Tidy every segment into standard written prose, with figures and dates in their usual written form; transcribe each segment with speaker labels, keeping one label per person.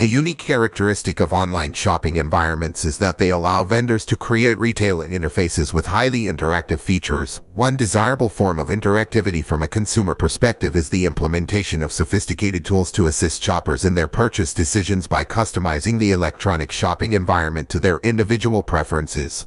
Speaker 1: A unique characteristic of online shopping environments is that they allow vendors to create retail interfaces with highly interactive features. One desirable form of interactivity from a consumer perspective is the implementation of sophisticated tools to assist shoppers in their purchase decisions by customizing the electronic shopping environment to their individual preferences.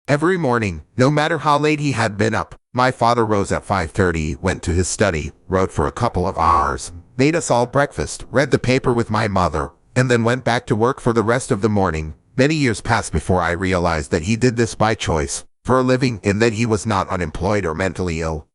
Speaker 1: Every morning, no matter how late he had been up, my father rose at 5:30, went to his study, wrote for a couple of hours, made us all breakfast, read the paper with my mother, and then went back to work for the rest of the morning. Many years passed before I realized that he did this by choice, for a living, and that he was not unemployed or mentally ill.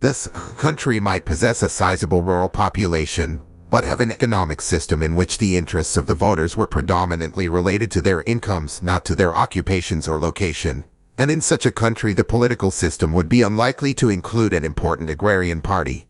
Speaker 1: This country might possess a sizable rural population, but have an economic system in which the interests of the voters were predominantly related to their incomes, not to their occupations or location. And in such a country, the political system would be unlikely to include an important agrarian party.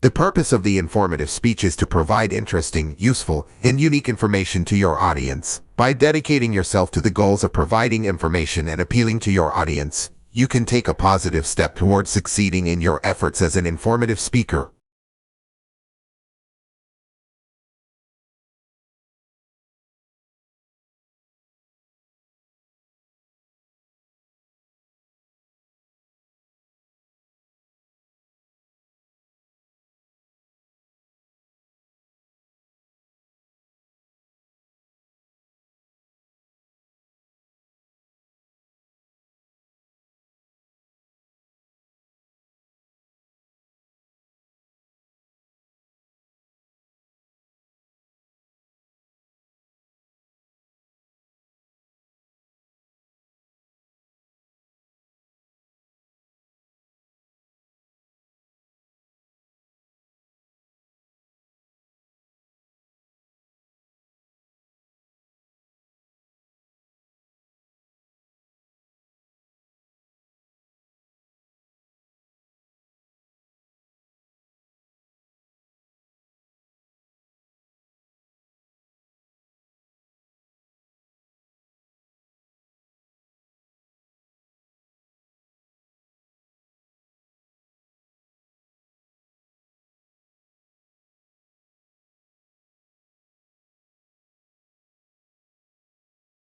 Speaker 1: The purpose of the informative speech is to provide interesting, useful, and unique information to your audience. By dedicating yourself to the goals of providing information and appealing to your audience, you can take a positive step towards succeeding in your efforts as an informative speaker.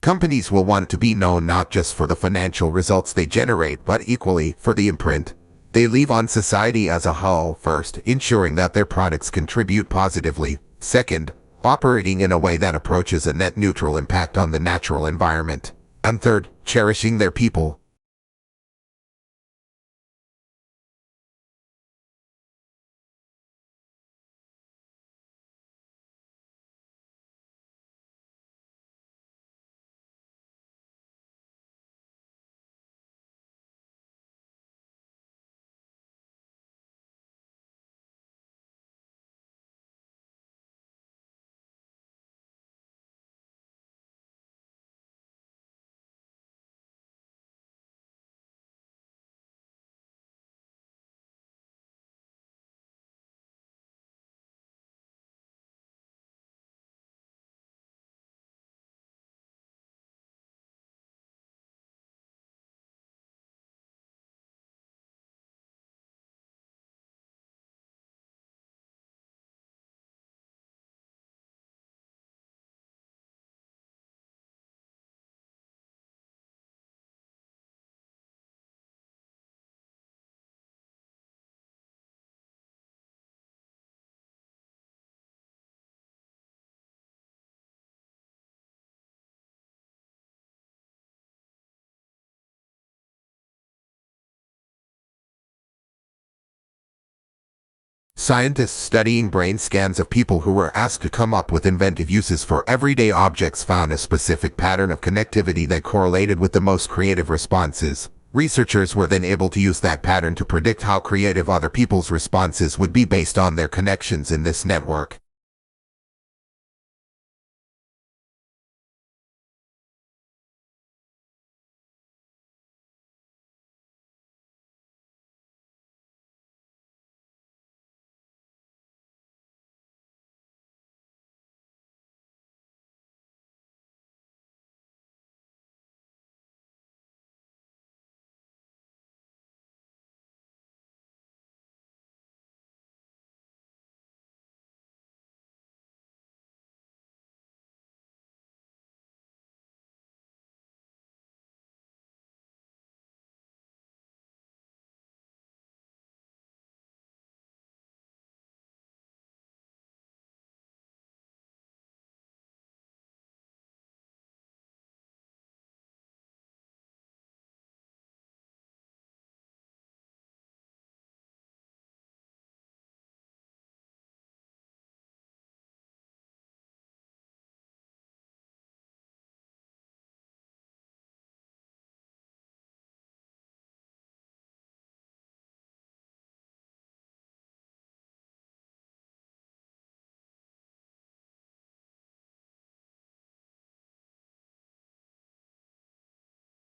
Speaker 1: Companies will want to be known not just for the financial results they generate, but equally for the imprint they leave on society as a whole. First, ensuring that their products contribute positively. Second, operating in a way that approaches a net neutral impact on the natural environment. And third, cherishing their people. Scientists studying brain scans of people who were asked to come up with inventive uses for everyday objects found a specific pattern of connectivity that correlated with the most creative responses. Researchers were then able to use that pattern to predict how creative other people's responses would be based on their connections in this network.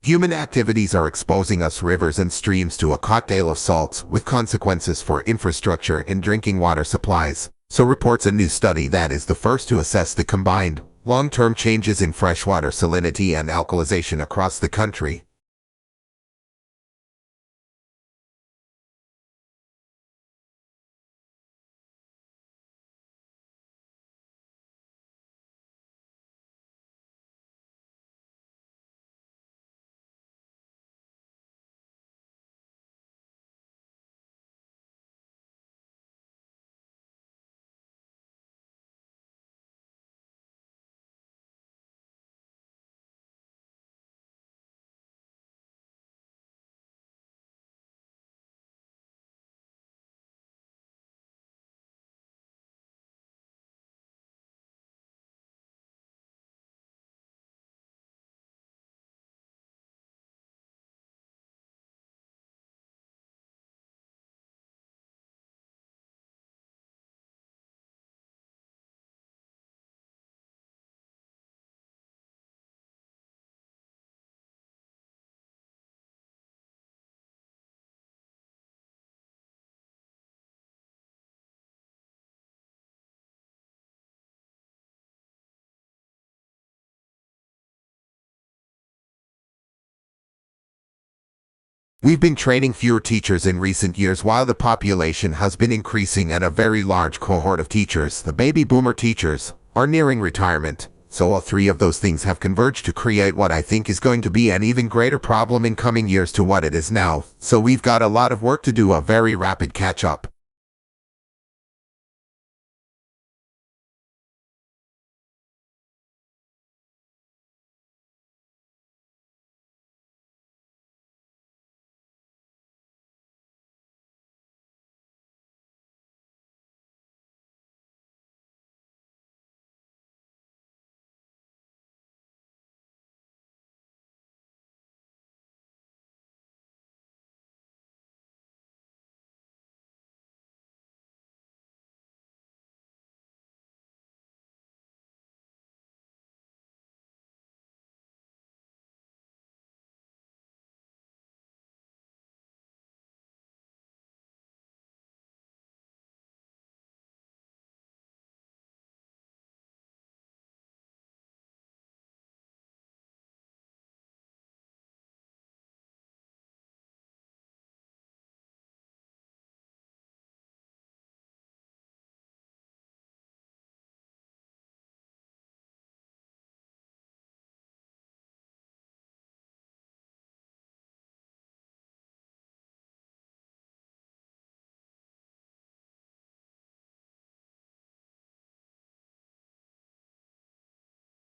Speaker 1: Human activities are exposing us rivers and streams to a cocktail of salts, with consequences for infrastructure and drinking water supplies. So reports a new study that is the first to assess the combined, long-term changes in freshwater salinity and alkalization across the country. We've been training fewer teachers in recent years while the population has been increasing, and a very large cohort of teachers, the baby boomer teachers, are nearing retirement. So all three of those things have converged to create what I think is going to be an even greater problem in coming years to what it is now. So we've got a lot of work to do, a very rapid catch-up.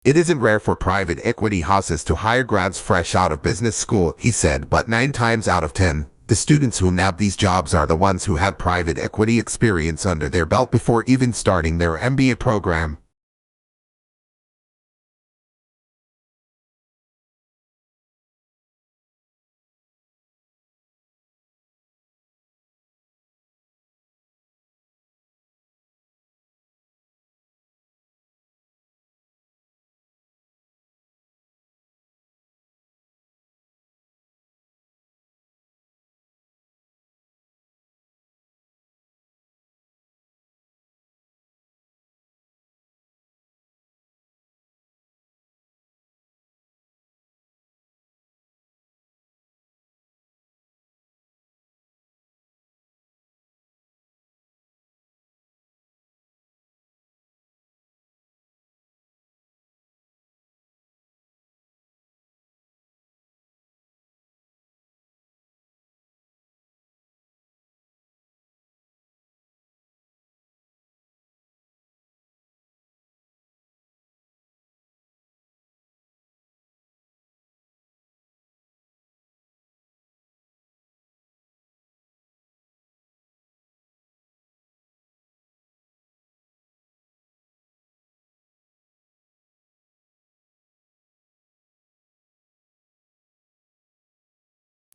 Speaker 1: It isn't rare for private equity houses to hire grads fresh out of business school, he said, but 9 times out of 10, the students who nab these jobs are the ones who had private equity experience under their belt before even starting their MBA program.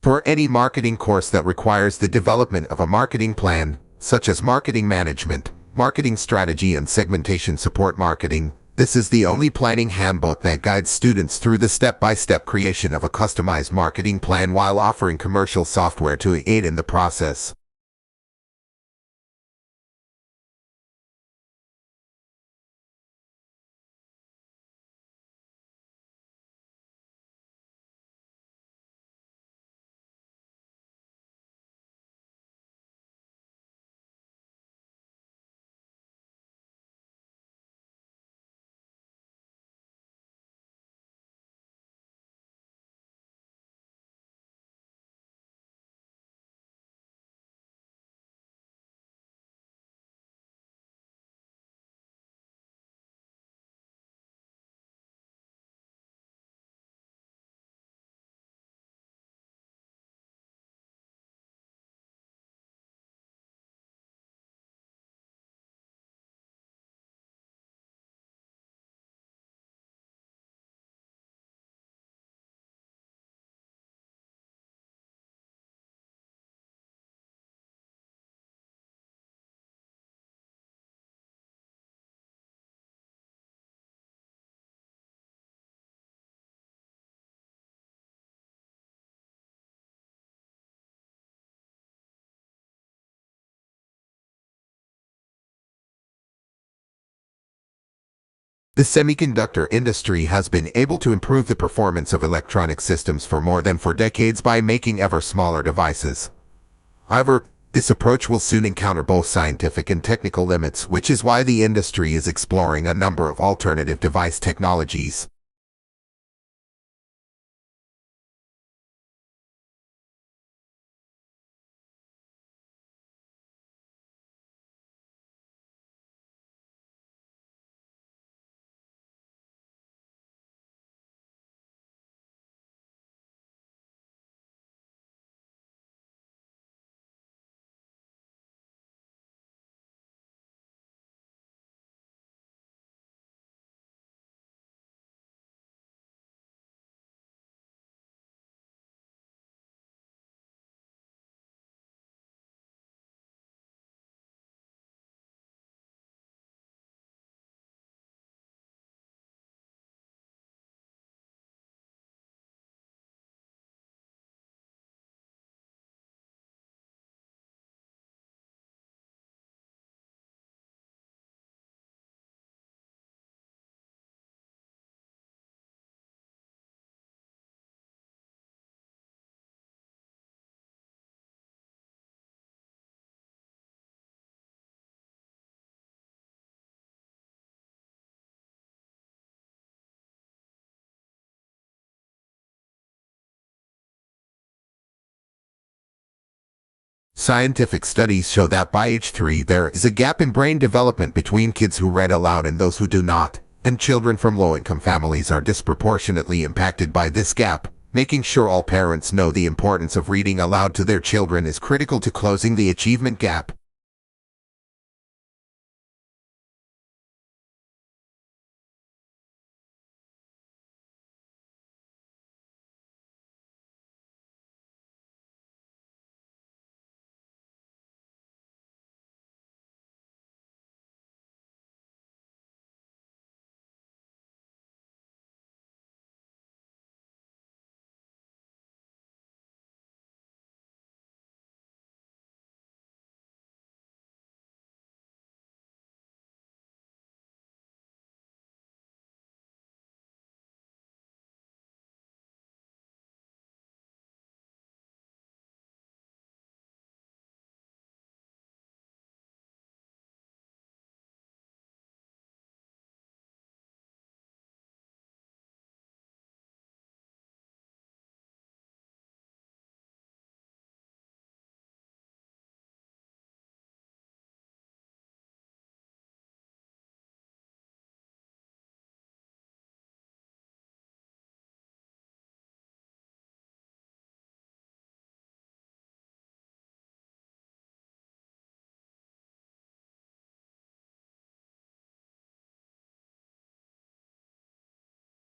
Speaker 1: For any marketing course that requires the development of a marketing plan, such as marketing management, marketing strategy and segmentation support marketing, This is the only planning handbook that guides students through the step-by-step creation of a customized marketing plan while offering commercial software to aid in the process. The semiconductor industry has been able to improve the performance of electronic systems for more than 4 decades by making ever smaller devices. However, this approach will soon encounter both scientific and technical limits, which is why the industry is exploring a number of alternative device technologies. Scientific studies show that by age 3 there is a gap in brain development between kids who read aloud and those who do not, and children from low-income families are disproportionately impacted by this gap. Making sure all parents know the importance of reading aloud to their children is critical to closing the achievement gap.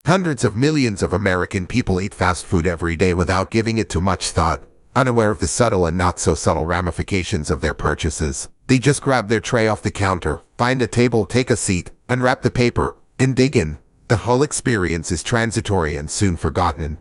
Speaker 1: Hundreds of millions of American people eat fast food every day without giving it too much thought, unaware of the subtle and not-so-subtle ramifications of their purchases. They just grab their tray off the counter, find a table, take a seat, unwrap the paper, In digging, the whole experience is transitory and soon forgotten.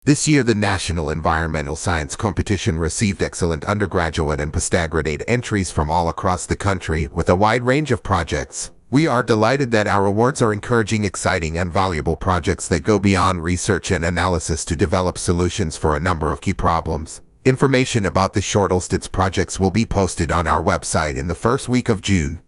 Speaker 1: This year, the National Environmental Science Competition received excellent undergraduate and postgraduate entries from all across the country with a wide range of projects. We are delighted that our awards are encouraging exciting and valuable projects that go beyond research and analysis to develop solutions for a number of key problems. Information about the shortlisted projects will be posted on our website in the first week of June.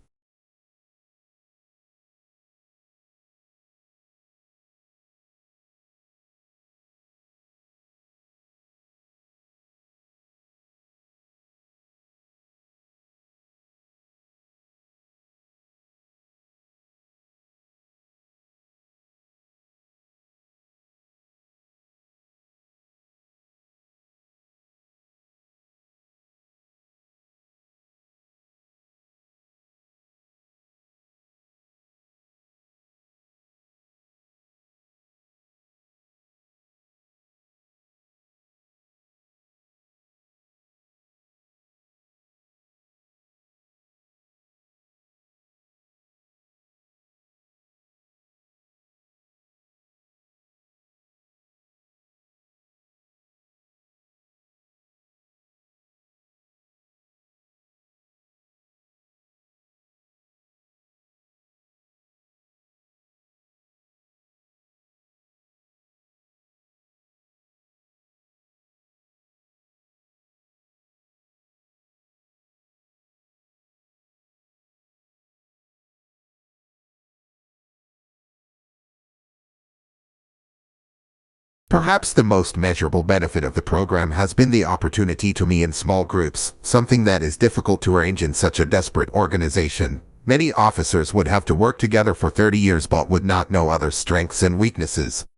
Speaker 1: Perhaps the most measurable benefit of the program has been the opportunity to meet in small groups, something that is difficult to arrange in such a desperate organization. Many officers would have to work together for 30 years but would not know other strengths and weaknesses.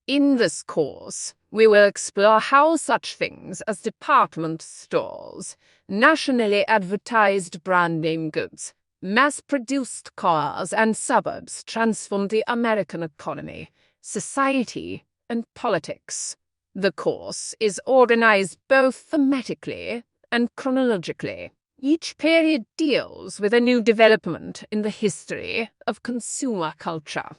Speaker 2: In this course, we will explore how such things as department stores, nationally advertised brand name goods, Mass-produced cars and suburbs transformed the American economy, society, and politics. The course is organized both thematically and chronologically. Each period deals with a new development in the history of consumer culture.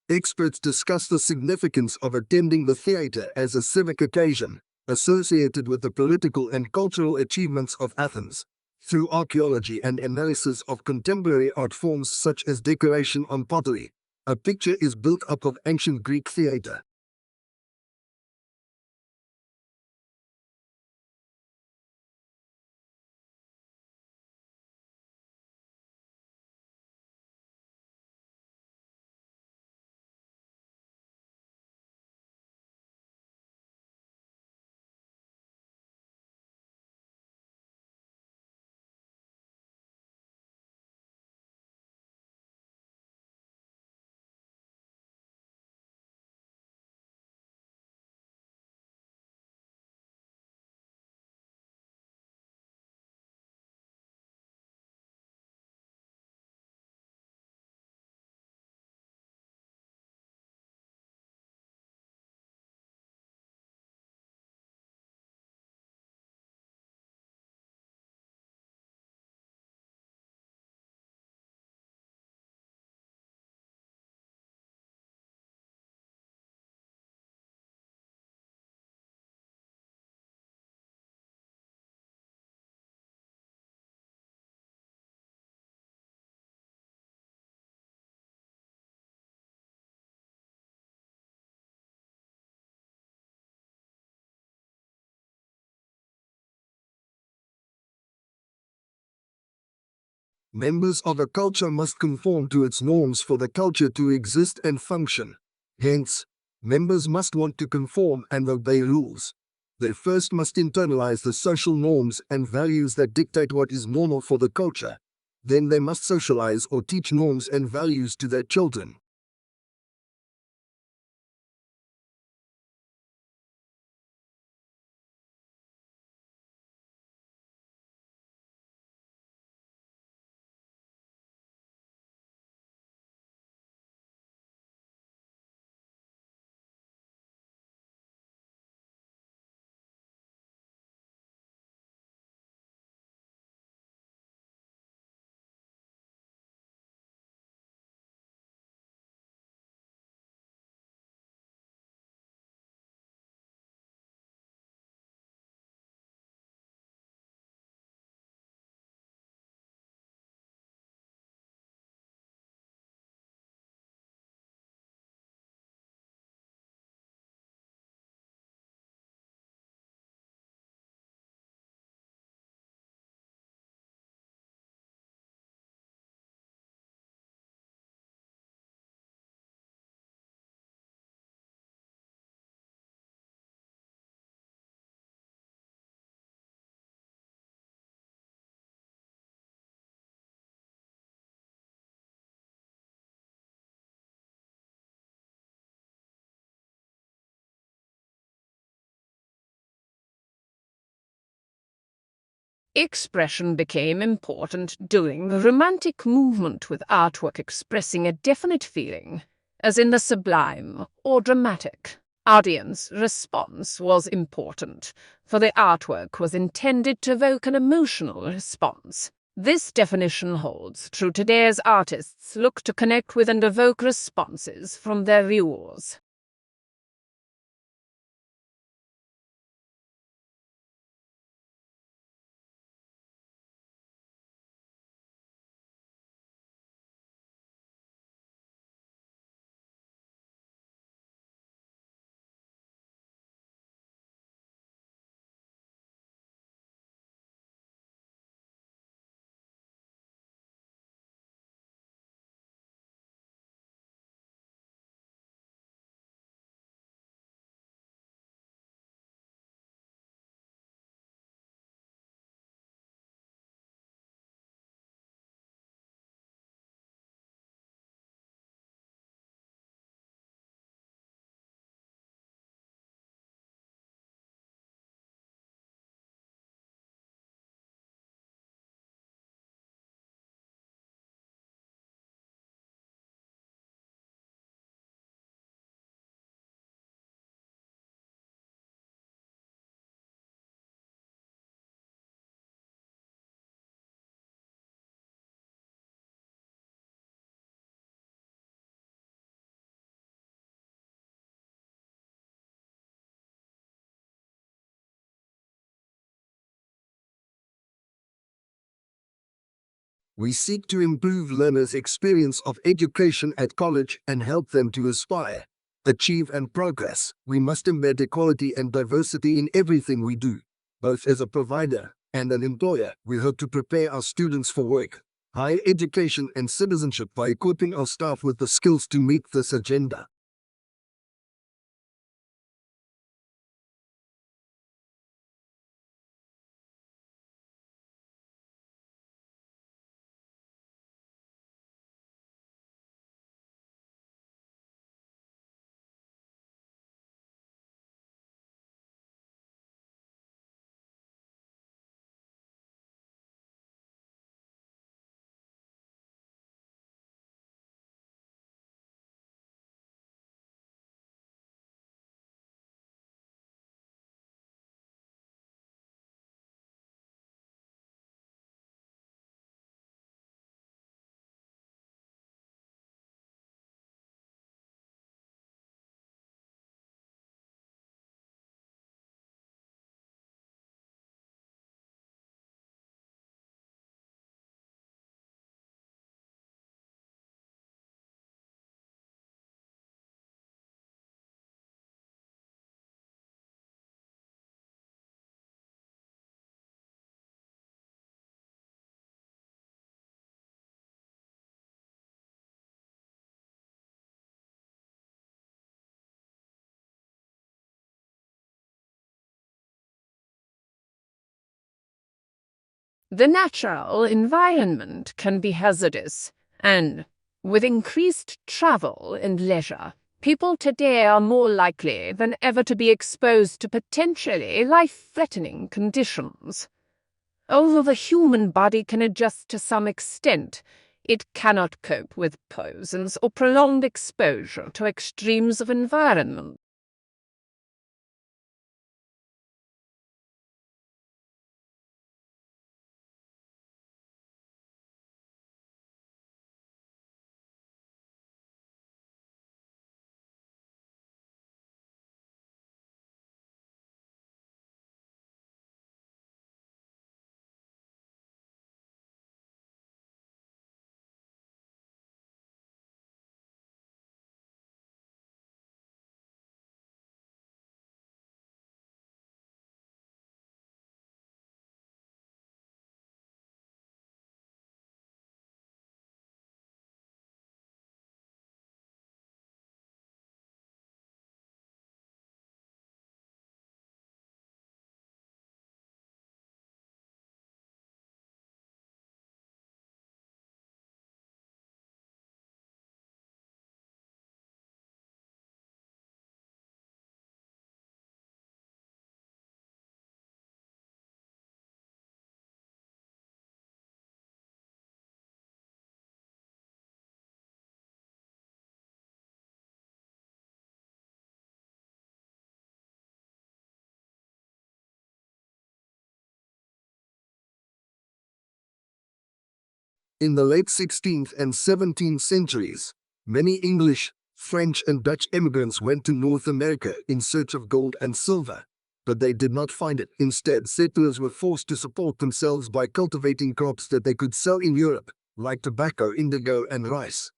Speaker 3: Experts discuss the significance of attending the theatre as a civic occasion, associated with the political and cultural achievements of Athens. Through archaeology and analysis of contemporary art forms such as decoration on pottery, a picture is built up of ancient Greek theatre. Members of a culture must conform to its norms for the culture to exist and function. Hence, members must want to conform and obey rules. They first must internalize the social norms and values that dictate what is normal for the culture. Then they must socialize or teach norms and values to their children.
Speaker 2: Expression became important during the Romantic movement, with artwork expressing a definite feeling, as in the sublime or dramatic. Audience response was important, for the artwork was intended to evoke an emotional response. This definition holds true today as artists look to connect with and evoke responses from their viewers.
Speaker 3: We seek to improve learners' experience of education at college and help them to aspire, achieve, and progress. We must embed equality and diversity in everything we do, both as a provider and an employer. We hope to prepare our students for work, higher education, and citizenship by equipping our staff with the skills to meet this agenda.
Speaker 2: The natural environment can be hazardous, and with increased travel and leisure, people today are more likely than ever to be exposed to potentially life-threatening conditions. Although the human body can adjust to some extent, it cannot cope with poisons or prolonged exposure to extremes of environment.
Speaker 3: In the late 16th and 17th centuries, many English, French, and Dutch immigrants went to North America in search of gold and silver, but they did not find it. Instead, settlers were forced to support themselves by cultivating crops that they could sell in Europe, like tobacco, indigo, and rice.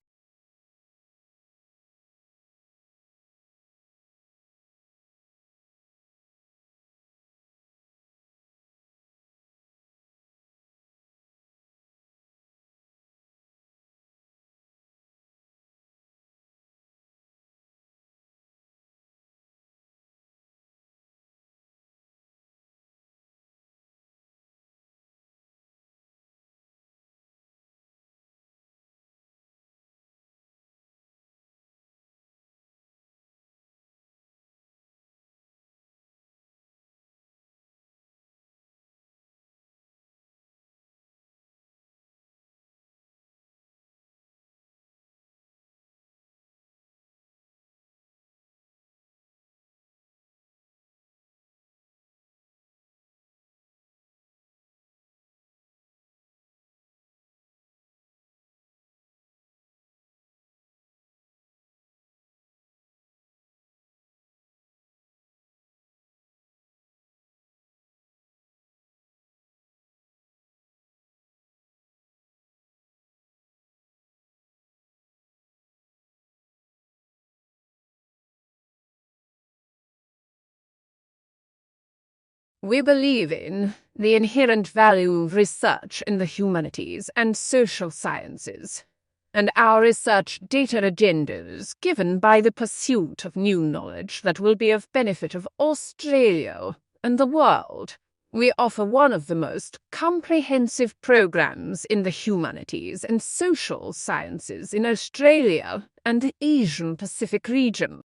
Speaker 2: We believe in the inherent value of research in the humanities and social sciences, and our research data agenda is given by the pursuit of new knowledge that will be of benefit of Australia and the world. We offer one of the most comprehensive programs in the humanities and social sciences in Australia and the Asian Pacific region.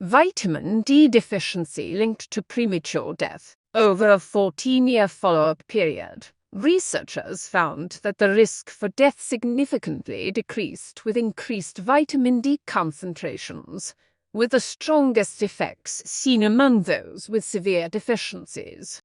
Speaker 2: Vitamin D deficiency linked to premature death. Over a 14-year follow-up period, researchers found that the risk for death significantly decreased with increased vitamin D concentrations, with the strongest effects seen among those with severe deficiencies.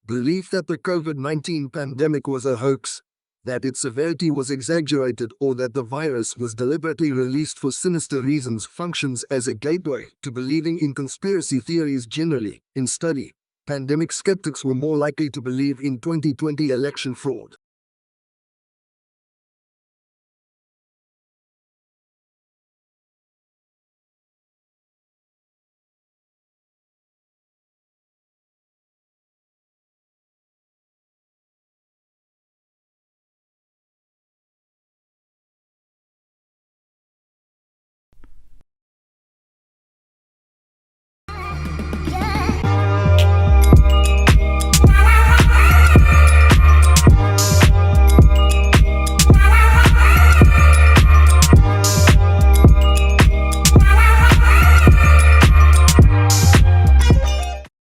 Speaker 3: Belief that the COVID-19 pandemic was a hoax, that its severity was exaggerated, or that the virus was deliberately released for sinister reasons functions as a gateway to believing in conspiracy theories generally. In study, pandemic skeptics were more likely to believe in 2020 election fraud.